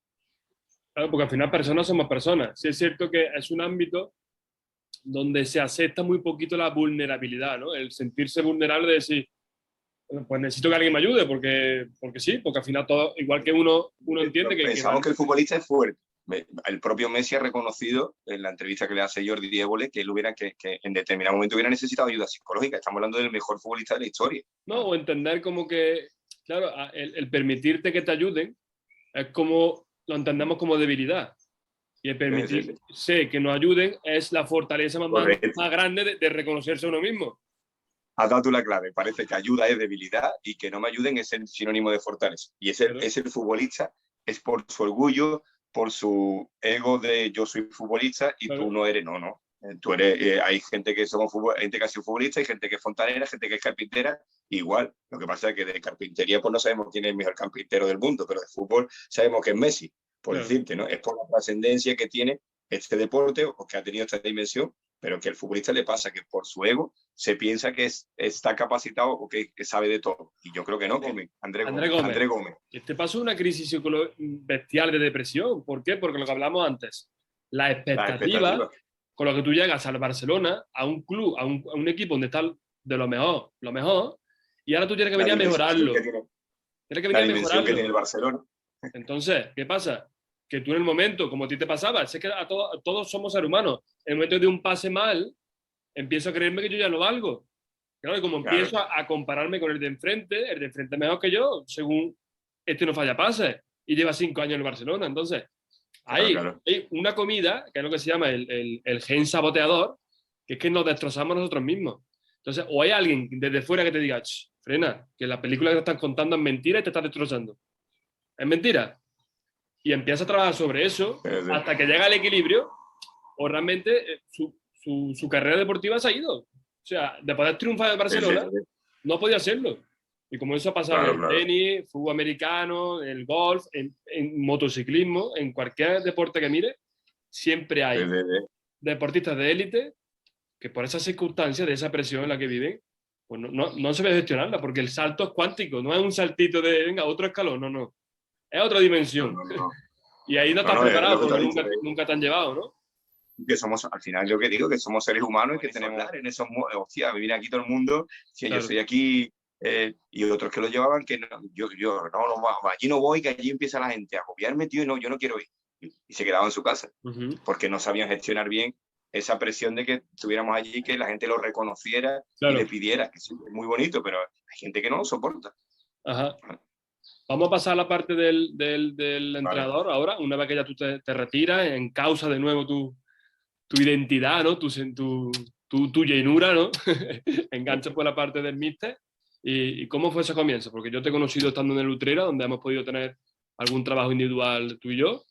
Claro, porque al final personas somos personas. Sí es cierto que es un ámbito donde se acepta muy poquito la vulnerabilidad, ¿no? El sentirse vulnerable de decir, bueno, pues necesito que alguien me ayude, porque sí, porque al final todo, igual que uno entiende que Pensamos que el futbolista es fuerte. El propio Messi ha reconocido en la entrevista que le hace Jordi Évole que él que en determinado momento hubiera necesitado ayuda psicológica. Estamos hablando del mejor futbolista de la historia. ¿no? O entender como que, claro, el permitirte que te ayuden es como, lo entendemos como debilidad. Y el Sí, sí. permitirse que nos ayuden es la fortaleza Correcto. más grande de reconocerse a uno mismo. Has dado tú la clave. Parece que ayuda es debilidad y que no me ayuden es el sinónimo de fortaleza. Y Claro, es el futbolista, es por su orgullo, por su ego de yo soy futbolista y tú claro, no eres, no. Tú eres, hay gente que somos gente que ha sido futbolista, hay gente que es fontanera, gente que es carpintera, igual. Lo que pasa es que de carpintería pues no sabemos quién es el mejor carpintero del mundo, pero de fútbol sabemos que es Messi, por claro. decirte, ¿no? Es por la trascendencia que tiene este deporte o que ha tenido esta dimensión, pero que al futbolista le pasa que por su ego se piensa que está capacitado o que sabe de todo. Y yo creo que no, Gómez, Andrés Andrés Gómez, Gómez, Andrés Gómez. este paso es una crisis bestial de depresión. ¿Por qué? Porque lo que hablamos antes, la Las expectativa expectativas. con lo que tú llegas al Barcelona, a un club, a un equipo donde está de lo mejor, y ahora tú tienes que La venir a dimensión que mejorarlo. tiene, Tienes que la venir a dimensión que tiene mejorarlo. el Barcelona. Entonces, ¿qué pasa? Que tú en el momento, como a ti te pasaba, sé que todos somos seres humanos, en el momento de un pase mal, empiezo a creerme que yo ya no valgo. Claro, y como Claro, empiezo a compararme con el de enfrente es mejor que yo, según este no falla pases, y lleva 5 años en el Barcelona. Entonces, claro, hay, claro. hay una comida, que es lo que se llama el gen saboteador, que es que nos destrozamos nosotros mismos. Entonces, o hay alguien desde fuera que te diga, frena, que la película que te están contando es mentira y te estás destrozando. Es mentira. Y empieza a trabajar sobre eso Sí, sí, hasta que llega al equilibrio o realmente su carrera deportiva se ha ido. O sea, de poder triunfar en sí, sí, Barcelona, sí. no podía hacerlo. Y como eso ha pasado en Claro, el claro. tenis, fútbol americano, en el golf, en motociclismo, en cualquier deporte que mire, siempre Sí, hay sí, sí. deportistas de élite que por esas circunstancias, de esa presión en la que viven, pues no se ve gestionarla, porque el salto es cuántico, no es un saltito de, venga, otro escalón, no. Es otra No, dimensión. no, no. Y ahí no No, estás no, es lo preparado que tú porque has dicho. nunca te han llevado, ¿no? Que somos, al final yo que digo, que somos seres humanos y que tenemos en esos, hostia, vivir aquí todo el mundo, si yo Claro. soy aquí, y otros que lo llevaban, que no, allí no voy, que allí empieza la gente a copiarme, tío, y no, yo no quiero ir. Y se quedaban en su casa, Uh-huh. porque no sabían gestionar bien esa presión de que estuviéramos allí, que la gente lo reconociera y le Claro. pidiera, que sí, es muy bonito, pero hay gente que no lo soporta. Ajá. Vamos a pasar a la parte del Vale. entrenador ahora, una vez que ya tú te retiras, en causa de nuevo tu identidad, ¿no? Tu llenura, ¿no? Enganchas por la parte del míster. ¿Y cómo fue ese comienzo? Porque yo te he conocido estando en el Utrera, donde hemos podido tener algún trabajo individual tú y yo.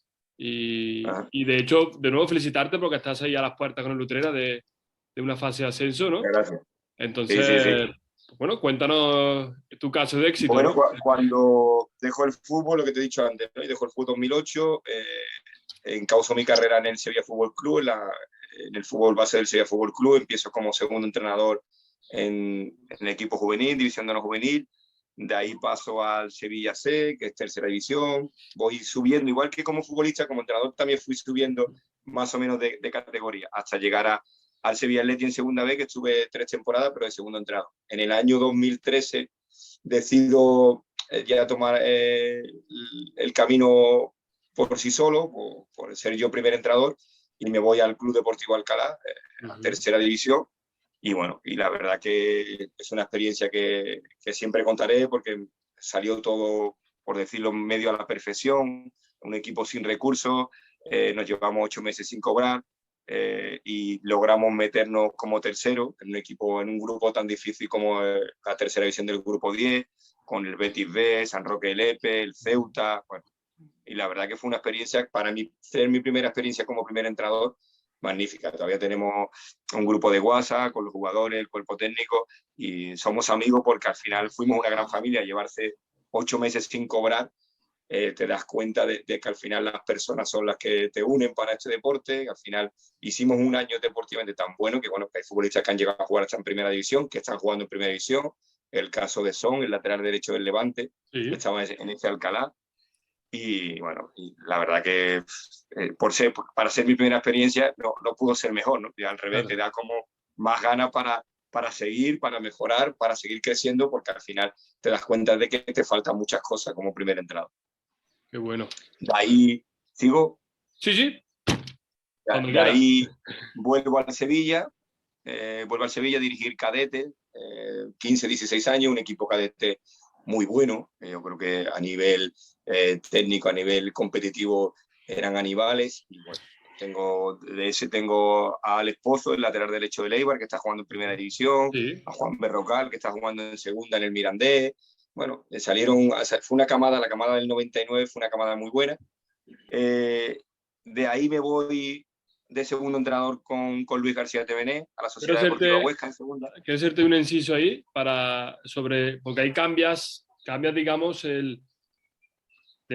Ajá. Y de hecho, de nuevo felicitarte porque estás ahí a las puertas con el Utrera de una fase de ascenso, ¿no? Gracias. Sí, sí, sí. Entonces, bueno, cuéntanos tu caso de éxito, Bueno, ¿no? cuando dejó el fútbol, lo que te he dicho antes, ¿no? Y dejó el fútbol en 2008, encauzo mi carrera en el Sevilla Fútbol Club, en el fútbol base del Sevilla Fútbol Club, empiezo como segundo entrenador en el equipo juvenil, división de no juvenil, de ahí paso al Sevilla C, que es tercera división, voy subiendo, igual que como futbolista, como entrenador también fui subiendo más o menos de categoría, hasta llegar al Sevilla Athletic en segunda vez, que estuve 3 temporadas, pero de segundo entrenador. En el año 2013 decido ya tomar el camino por sí solo, por ser yo primer entrenador, y me voy al Club Deportivo Alcalá, a Uh-huh. tercera división. Y bueno, y la verdad que es una experiencia que siempre contaré porque salió todo, por decirlo, medio a la perfección, un equipo sin recursos, nos llevamos 8 meses sin cobrar, y logramos meternos como tercero en un equipo, en un grupo tan difícil como la tercera división del grupo 10, con el Betis B, San Roque del Epe, el Ceuta, bueno, y la verdad que fue una experiencia, para mí, ser mi primera experiencia como primer entrenador, magnífica. Todavía tenemos un grupo de WhatsApp con los jugadores, el cuerpo técnico, y somos amigos porque al final fuimos una gran familia. Llevarse 8 meses sin cobrar, te das cuenta de que al final las personas son las que te unen para este deporte. Al final hicimos un año deportivamente tan bueno que, bueno, que hay futbolistas que han llegado a jugar hasta en primera división, que están jugando en primera división. El caso de Son, el lateral derecho del Levante, Sí. estaba en ese Alcalá. Y bueno, y la verdad que para ser mi primera experiencia no pudo ser mejor, ¿no? Y al revés, Claro, te da como más ganas para seguir, para mejorar, para seguir creciendo, porque al final te das cuenta de que te faltan muchas cosas como primer entrenador. qué bueno. De ahí sigo, Sí, sí, cuando de quiera. ahí vuelvo al Sevilla a dirigir cadete, 15, 16 años, un equipo cadete muy bueno. Yo creo que a nivel técnico, a nivel competitivo, eran animales. Y bueno, tengo a Alex Pozo, el lateral derecho del Eibar, que está jugando en primera división, Sí. a Juan Berrocal, que está jugando en segunda en el Mirandés. Bueno, fue una camada, la camada del 99 fue una camada muy buena. De ahí me voy de segundo entrenador con Luis García Tevené a la Quiero Sociedad Deportiva hacerte, Huesca en segunda. quiero hacerte un inciso ahí porque ahí cambias, digamos, de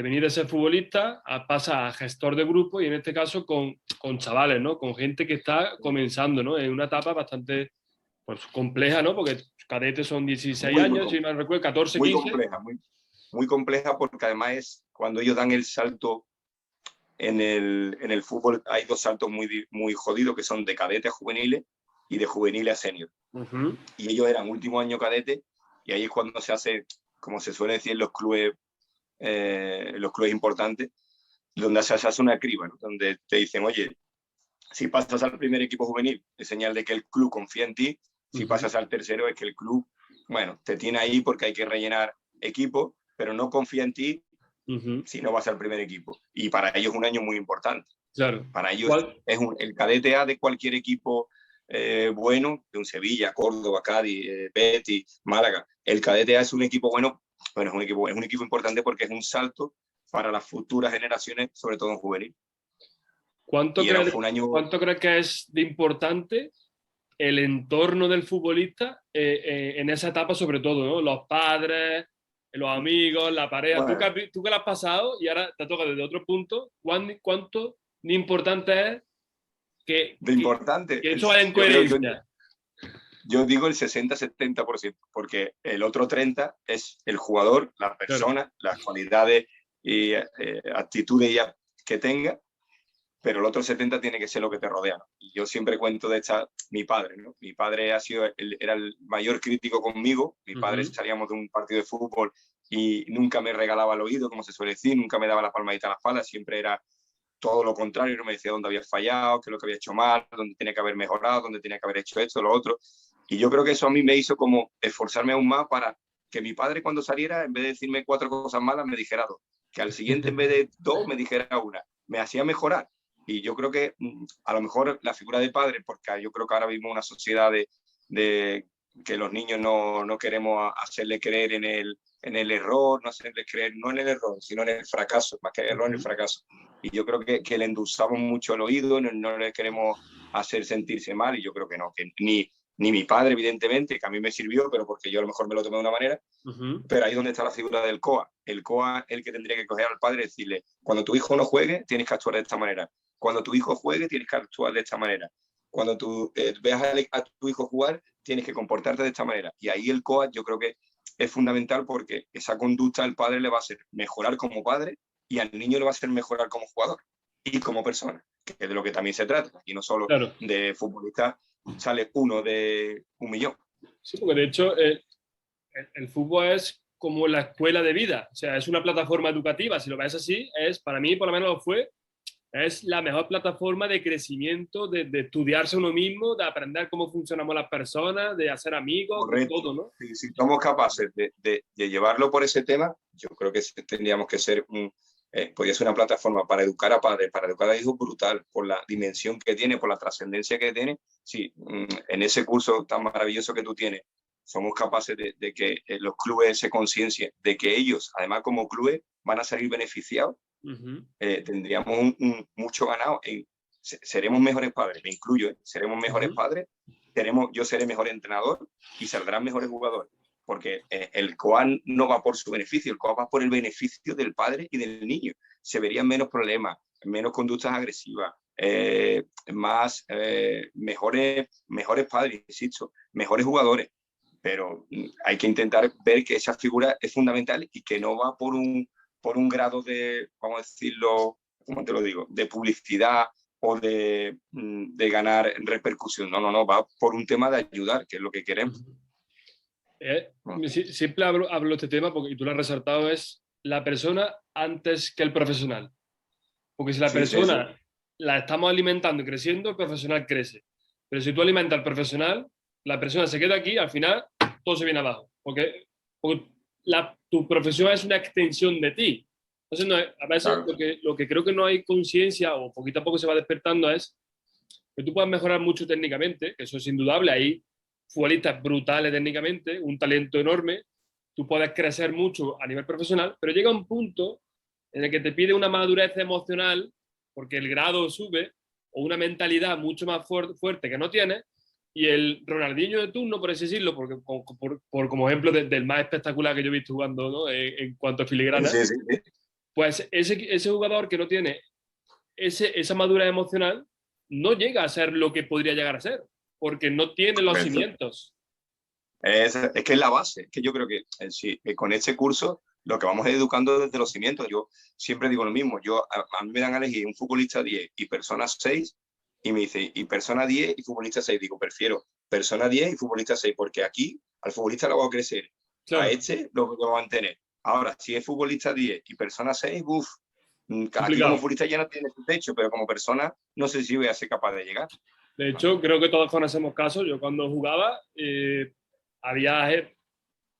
venir a ser futbolista pasa a gestor de grupo y en este caso con chavales, ¿no? Con gente que está comenzando, ¿no? En una etapa bastante pues, compleja, ¿no? Porque cadetes son 16 Muy, muy, años, si no recuerdo, 14, muy 15. compleja, muy compleja porque además es cuando ellos dan el salto en el fútbol, hay dos saltos muy jodidos que son de cadete a juveniles y de juveniles a senior. Uh-huh. Y ellos eran último año cadete y ahí es cuando se hace, como se suele decir en los clubes importantes, donde se hace una criba, ¿no? Donde te dicen, oye, si pasas al primer equipo juvenil, es señal de que el club confía en ti. Si Uh-huh. pasas al tercero, es que el club, bueno, te tiene ahí porque hay que rellenar equipo, pero no confía en ti Uh-huh. si no vas al primer equipo. Y para ellos es un año muy importante. Claro. Para ellos ¿Cuál? el cadete A de cualquier equipo bueno, de un Sevilla, Córdoba, Cádiz, Betis, Málaga. El cadete A es un equipo bueno, es un equipo importante porque es un salto para las futuras generaciones, sobre todo en juvenil. ¿Cuánto Y era, crees, fue un año. cuánto crees que es de importante el entorno del futbolista en esa etapa, sobre todo, ¿no? Los padres, los amigos, la pareja. Bueno, Tú que lo has pasado y ahora te toca desde otro punto, ¿cuánto de importante es que, de que, importante, que eso vaya en yo creo, coherencia? yo digo el 60-70%, porque el otro 30% es el jugador, la Claro. persona, las cualidades y actitudes que tenga, pero el otro 70% tiene que ser lo que te rodea, ¿no? Y yo siempre cuento mi padre, ¿no? Mi padre era el mayor crítico conmigo. Mi padre Uh-huh. salíamos de un partido de fútbol y nunca me regalaba el oído, como se suele decir, nunca me daba la palmadita a la espalda, siempre era todo lo contrario, no me decía dónde había fallado, qué es lo que había hecho mal, dónde tenía que haber mejorado, dónde tenía que haber hecho esto, lo otro. Y yo creo que eso a mí me hizo como esforzarme aún más para que mi padre cuando saliera, en vez de decirme 4 cosas malas, me dijera 2. Que al siguiente, en vez de 2, me dijera 1. Me hacía mejorar. Y yo creo que a lo mejor la figura de padre, porque yo creo que ahora vivimos una sociedad de que los niños no queremos hacerle creer en el error, no hacerle creer, no en el error, sino en el fracaso, más que el error, en el Uh-huh. fracaso. Y yo creo que le endulzamos mucho el oído, no le queremos hacer sentirse mal, y yo creo que no, que ni mi padre, evidentemente, que a mí me sirvió, pero porque yo a lo mejor me lo tomé de una manera, Uh-huh. pero ahí es donde está la figura del COA. El COA es el que tendría que coger al padre y decirle, cuando tu hijo no juegue, tienes que actuar de esta manera. Cuando tu hijo juegue, tienes que actuar de esta manera. Cuando tú veas a tu hijo jugar, tienes que comportarte de esta manera. Y ahí el COA yo creo que es fundamental porque esa conducta al padre le va a hacer mejorar como padre y al niño le va a hacer mejorar como jugador y como persona, que es de lo que también se trata. Y no solo Claro. de futbolista sale uno de 1.000.000. Sí, porque de hecho el fútbol es como la escuela de vida, o sea, es una plataforma educativa, si lo ves así, para mí por lo menos lo fue, es la mejor plataforma de crecimiento, de estudiarse uno mismo, de aprender cómo funcionamos las personas, de hacer amigos, de Correcto. todo, ¿no? Si somos capaces de llevarlo por ese tema, yo creo que tendríamos que ser podría ser una plataforma para educar a padres, para educar a hijos brutal, por la dimensión que tiene, por la trascendencia que tiene. Sí, en ese curso tan maravilloso que tú tienes, somos capaces de que los clubes se conciencien de que ellos, además como clubes, van a salir beneficiados. Uh-huh. Tendríamos mucho ganado. Seremos mejores padres, me incluyo, seremos mejores Uh-huh. padres, yo seré mejor entrenador y saldrán mejores jugadores. Porque el COA no va por su beneficio, el COA va por el beneficio del padre y del niño. Se verían menos problemas, menos conductas agresivas, mejores padres, insisto, mejores jugadores. Pero hay que intentar ver que esa figura es fundamental y que no va por un grado de, vamos a decirlo, ¿cómo te lo digo?, de publicidad o de ganar repercusión. No, va por un tema de ayudar, que es lo que queremos. Siempre hablo de este tema porque, y tú lo has resaltado, es la persona antes que el profesional. Porque si la persona la estamos alimentando y creciendo, el profesional crece. Pero si tú alimentas al profesional, la persona se queda aquí, al final todo se viene abajo. Porque tu profesión es una extensión de ti. Entonces, a veces lo que creo que no hay conciencia o poquito a poco se va despertando es que tú puedes mejorar mucho técnicamente, que eso es indudable. Hay futbolistas brutales técnicamente, un talento enorme. Tú puedes crecer mucho a nivel profesional, pero llega un punto en el que te pide una madurez emocional porque el grado sube o una mentalidad mucho más fuerte que no tienes, y el Ronaldinho de turno, por así decirlo, porque por como ejemplo del más espectacular que yo he visto jugando, ¿no? En cuanto a filigrana, pues ese jugador que no tiene esa madurez emocional no llega a ser lo que podría llegar a ser, porque no tiene los cimientos. Es que es la base. Es que yo creo que con este curso lo que vamos educando desde los cimientos. Yo siempre digo lo mismo. A mí me dan a elegir un futbolista 10 y persona 6, y me dice, y persona 10 y futbolista 6. Digo, prefiero persona 10 y futbolista 6, porque aquí al futbolista lo va a crecer. Claro. A este lo va a mantener. Ahora, si es futbolista 10 y persona 6, aquí como futbolista ya no tiene su techo, pero como persona no sé si voy a ser capaz de llegar. De hecho, creo que todos conocemos casos. Yo cuando jugaba, había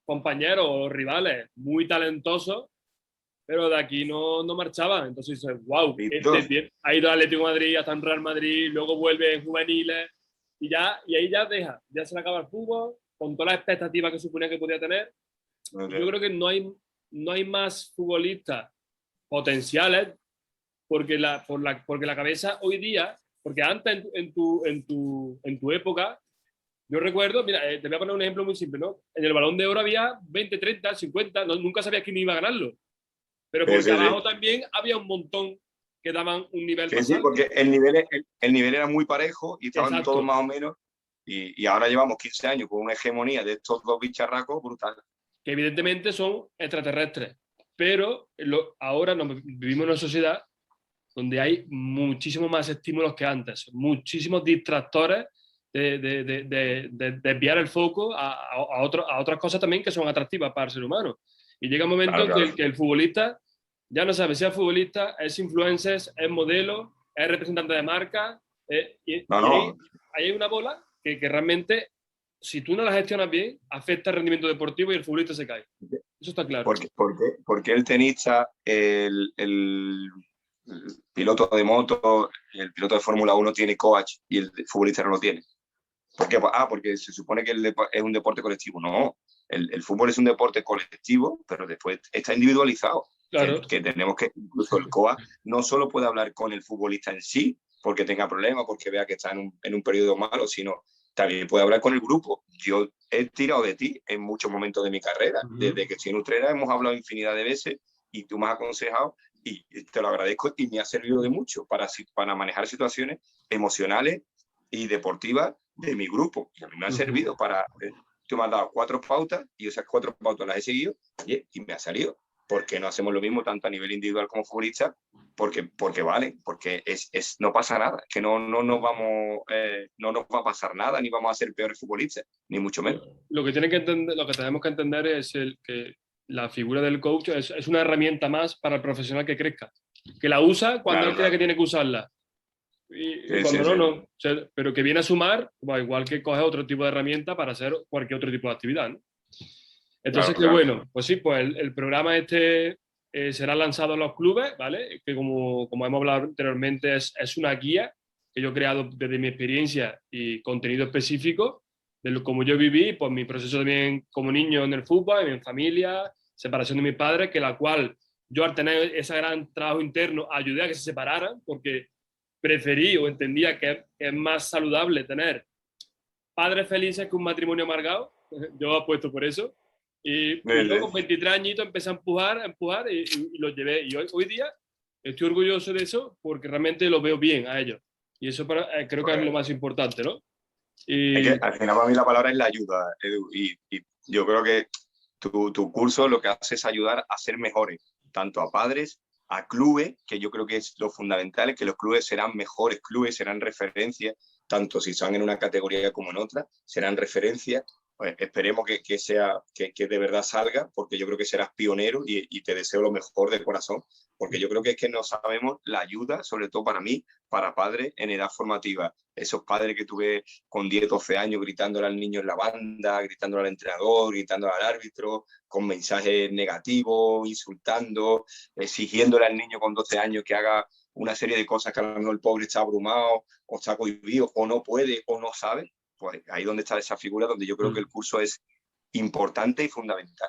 compañeros o rivales muy talentosos, pero de aquí no marchaban. Entonces dices, wow, ha ido al Atlético de Madrid, hasta en Real Madrid, luego vuelve en juveniles, y ahí ya se le acaba el fútbol, con todas las expectativas que suponía que podía tener. Yo creo que no hay más futbolistas potenciales, porque la cabeza hoy día, porque antes en tu época, yo recuerdo, mira, te voy a poner un ejemplo muy simple, ¿no? En el Balón de Oro había 20, 30, 50, nunca sabías quién iba a ganarlo. Pero porque abajo también había un montón que daban un nivel más alto. Sí, porque el nivel era muy parejo y estaban todos más o menos. Y ahora llevamos 15 años con una hegemonía de estos dos bicharracos brutal. Que evidentemente son extraterrestres. Pero ahora vivimos en una sociedad donde hay muchísimos más estímulos que antes, muchísimos distractores de desviar el foco a otras cosas también que son atractivas para el ser humano. Y llega un momento que el futbolista ya no sabe si es futbolista, es influencer, es modelo, es representante de marca. Ahí hay una bola que realmente, si tú no la gestionas bien, afecta el rendimiento deportivo y el futbolista se cae. Eso está claro. Porque el tenista, el piloto de moto, el piloto de Fórmula 1 tiene coach y el futbolista no lo tiene. ¿Por qué? Porque se supone que es un deporte colectivo. No, el fútbol es un deporte colectivo, pero después está individualizado. Claro. Que tenemos que, incluso el COA no solo puede hablar con el futbolista en sí, porque tenga problemas, porque vea que está en un periodo malo, sino también puede hablar con el grupo. Yo he tirado de ti en muchos momentos de mi carrera. Desde que estoy en Utrera hemos hablado infinidad de veces y tú me has aconsejado, y te lo agradezco, y me ha servido de mucho para manejar situaciones emocionales y deportivas de mi grupo. Y a mí me ha servido para... Tú me has dado 4 pautas y esas 4 pautas las he seguido y me ha salido. Porque no hacemos lo mismo tanto a nivel individual como futbolista, porque vale, porque no pasa nada, que no nos va a pasar nada, ni vamos a ser peores futbolistas, ni mucho menos. Lo que tenemos que entender es que la figura del coach es una herramienta más para el profesional que crezca, que la usa cuando él crea que tiene que usarla. Y cuando no. O sea, pero que viene a sumar, igual que coge otro tipo de herramienta para hacer cualquier otro tipo de actividad, ¿no? Entonces, bueno, pues sí, pues el programa será lanzado en los clubes, ¿vale? Que como hemos hablado anteriormente, es una guía que yo he creado desde mi experiencia y contenido específico de cómo yo viví, pues mi proceso también como niño en el fútbol, en mi familia, separación de mis padres, que la cual yo al tener ese gran trabajo interno ayudé a que se separaran, porque preferí o entendía que es más saludable tener padres felices que un matrimonio amargado. Yo apuesto por eso. Y yo con 23 añitos empecé a empujar y los llevé. Y hoy día estoy orgulloso de eso porque realmente lo veo bien a ellos. Y eso creo que es lo más importante, ¿no? Es que al final para mí la palabra es la ayuda, Edu. Y yo creo que tu curso lo que hace es ayudar a ser mejores. tanto a padres, a clubes, que yo creo que es lo fundamental, es que los clubes serán mejores clubes, serán referencias, tanto si están en una categoría como en otra, serán referencias. Pues esperemos que de verdad salga, porque yo creo que serás pionero y te deseo lo mejor de corazón, porque yo creo que es que no sabemos la ayuda, sobre todo para mí, para padres en edad formativa. Esos padres que tuve con 10, 12 años gritándole al niño en la banda, gritándole al entrenador, gritándole al árbitro, con mensajes negativos, insultando, exigiéndole al niño con 12 años que haga una serie de cosas que a lo mejor el pobre está abrumado, o está cohibido, o no puede, o no sabe. Pues ahí donde está esa figura, donde yo creo que el curso es importante y fundamental.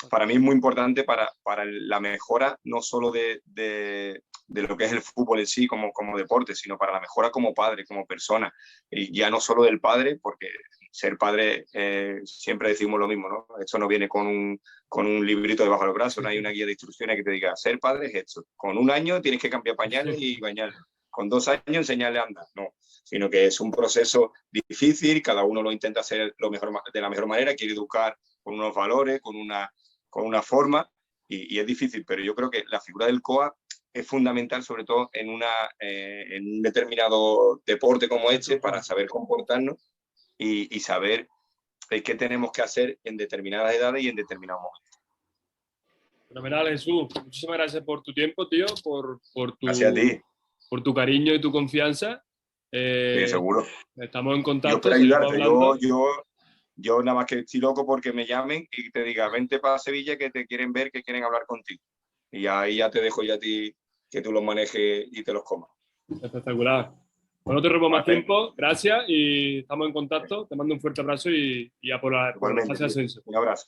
Para mí es muy importante para la mejora no solo de lo que es el fútbol en sí como deporte, sino para la mejora como padre, como persona. Y ya no solo del padre, porque ser padre siempre decimos lo mismo, ¿no? Esto no viene con un librito debajo del brazo, no hay una guía de instrucciones que te diga, ser padre es esto. Con 1 año tienes que cambiar pañales y bañarle. Con 2 años enseñarle a andar. No, sino que es un proceso difícil, cada uno lo intenta hacer de la mejor manera, quiere educar con unos valores, con una forma, y es difícil, pero yo creo que la figura del COA es fundamental, sobre todo en un determinado deporte como este, para saber comportarnos y saber qué tenemos que hacer en determinadas edades y en determinados momentos. Fenomenal, Jesús. Muchísimas gracias por tu tiempo, tío, Gracias a ti. por tu cariño y tu confianza. Sí, seguro. Estamos en Yo contacto, espero seguimos ayudarte. hablando. Yo nada más que estoy loco porque me llamen y te diga, vente para Sevilla que te quieren ver, que quieren hablar contigo. Y ahí ya te dejo ya a ti que tú los manejes y te los comas. Espectacular. Pues no te robo más Vale. tiempo, gracias y estamos en contacto. Te mando un fuerte abrazo y a por la fase Igualmente, de ascenso. un abrazo.